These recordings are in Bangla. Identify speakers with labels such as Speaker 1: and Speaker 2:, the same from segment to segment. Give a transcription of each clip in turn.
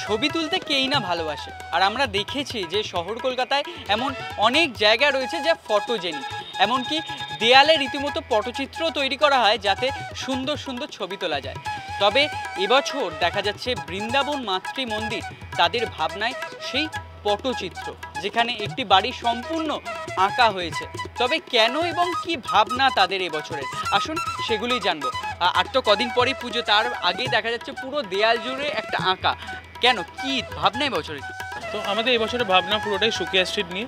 Speaker 1: ছবি তুলতে কেই না ভালোবাসে। আর আমরা দেখেছি যে শহর কলকাতায় এমন অনেক জায়গা রয়েছে যা ফটোজেনিক, এমনকি দেয়ালে রীতিমতো পটচিত্র তৈরি করা হয় যাতে সুন্দর সুন্দর ছবি তোলা যায়। তবে এবছর দেখা যাচ্ছে বৃন্দাবন মাতৃ মন্দির তাদের ভাবনায় সেই পটচিত্র, যেখানে একটি বাড়ি সম্পূর্ণ আঁকা হয়েছে। তবে কেন এবং কি ভাবনা তাদের এবছরের, আসুন সেগুলি জানবো। আর তো কদিন পরেই পুজো, তার আগেই দেখা যাচ্ছে পুরো দেয়াল জুড়ে একটা আঁকা। কেন, কি ভাবনা এবছরে?
Speaker 2: তো আমাদের এবছরের ভাবনা পুরোটাই সুকিয়া স্ট্রিট নিয়ে।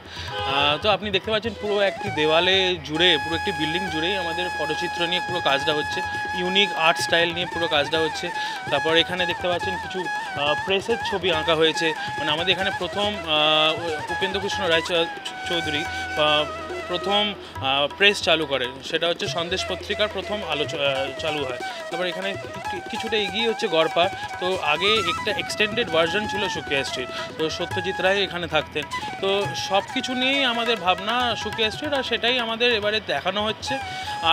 Speaker 2: তো আপনি দেখতে পাচ্ছেন পুরো একটি দেওয়ালে জুড়ে, পুরো একটি বিল্ডিং জুড়েই আমাদের পটচিত্র নিয়ে পুরো কাজটা হচ্ছে, ইউনিক আর্ট স্টাইল নিয়ে পুরো কাজটা হচ্ছে। তারপর এখানে দেখতে পাচ্ছেন কিছু প্রেসের ছবি আঁকা হয়েছে। মানে আমাদের এখানে প্রথম উপেন্দ্রকৃষ্ণ রায় চৌধুরী প্রথম প্রেস চালু করেন, সেটা হচ্ছে সন্দেশ পত্রিকার প্রথম আলো চালু হয়। তারপর এখানে কিছুটা এগিয়ে হচ্ছে গড়পাড়। তো আগে একটা এক্সটেন্ডেড ভার্সন ছিল সুকিয়া স্ট্রিট, তো সত্যজিৎ রায় এখানে থাকতেন। তো সব কিছু নিয়েই আমাদের ভাবনা সুকিয়া স্ট্রিট, আর সেটাই আমাদের এবারে দেখানো হচ্ছে।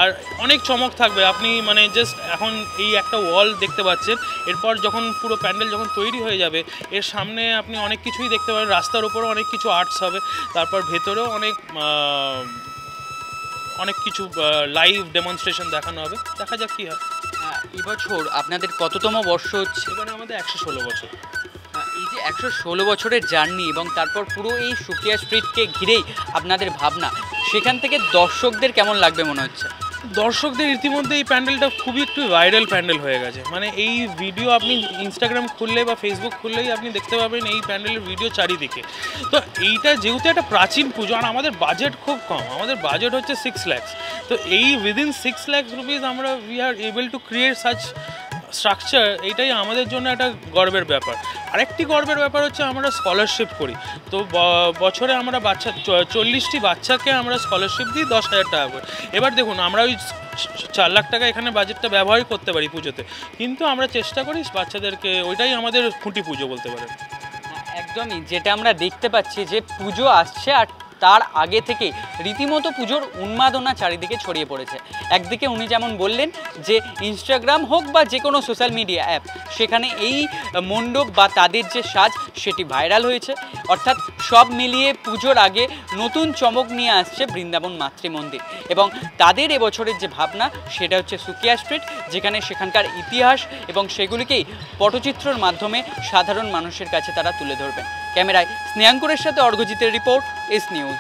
Speaker 2: আর অনেক চমক থাকবে। আপনি মানে জাস্ট এখন এই একটা ওয়াল দেখতে পাচ্ছেন, এরপর যখন পুরো প্যান্ডেল যখন তৈরি হয়ে যাবে, এর সামনে আপনি অনেক কিছুই দেখতে পাবেন। রাস্তার উপরেও অনেক কিছু আর্টস হবে, তারপর ভেতরেও অনেক কিছু লাইভ ডেমনস্ট্রেশন দেখানো হবে। দেখা যাক কী হয়।
Speaker 1: এবছর আপনাদের কততম বর্ষ হচ্ছে?
Speaker 2: এবারে আমাদের 116 বছর।
Speaker 1: এই যে 116 বছরের জার্নি, এবং তারপর পুরো এই সুকিয়া স্ট্রিটকে ঘিরেই আপনাদের ভাবনা, সেখান থেকে দর্শকদের কেমন লাগবে মনে হচ্ছে?
Speaker 2: দর্শকদের ইতিমধ্যে এই প্যান্ডেলটা খুবই একটু ভাইরাল প্যান্ডেল হয়ে গেছে। মানে এই ভিডিও আপনি ইনস্টাগ্রাম খুললে বা ফেসবুক খুললেই আপনি দেখতে পাবেন এই প্যান্ডেলের ভিডিও চারিদিকে। তো এইটা যেহেতু একটা প্রাচীন পুজো, আর আমাদের বাজেট খুব কম, আমাদের বাজেট হচ্ছে 6 lakhs। তো এই উইদিন 6 lakhs রুপিস আমরা we are able to create such structure, এইটাই আমাদের জন্য একটা গর্বের ব্যাপার। আরেকটি গর্বের ব্যাপার হচ্ছে আমরা স্কলারশিপ করি। তো বছরে আমরা 40টি বাচ্চাকে আমরা স্কলারশিপ দিই 10,000 টাকা করে। এবার দেখুন, আমরা ওই 4 লাখ টাকা এখানে বাজেটটা ব্যবহারই করতে পারি পুজোতে, কিন্তু আমরা চেষ্টা করি বাচ্চাদেরকে, ওইটাই আমাদের খুঁটি পুজো বলতে পারেন।
Speaker 1: একদমই, যেটা আমরা দেখতে পাচ্ছি যে পুজো আসছে, আর তার আগে থেকে রীতিমতো পুজোর উন্মাদনা চারিদিকে ছড়িয়ে পড়েছে। একদিকে উনি যেমন বললেন যে ইনস্টাগ্রাম হোক বা যে কোনো সোশ্যাল মিডিয়া অ্যাপ, সেখানে এই মণ্ডপ বা তাদের যে সাজ সেটি ভাইরাল হয়েছে। অর্থাৎ সব মিলিয়ে পুজোর আগে নতুন চমক নিয়ে আসছে বৃন্দাবন মাতৃমন্দির, এবং তাদের এবছরের যে ভাবনা সেটা হচ্ছে সুকিয়া স্ট্রিট, যেখানে সেখানকার ইতিহাস এবং সেগুলিকেই পটচিত্রের মাধ্যমে সাধারণ মানুষের কাছে তারা তুলে ধরবেন। ক্যামেরায় স্নেহাঙ্কুরের সাথে অর্ঘজিতের রিপোর্ট, এস নিউজ।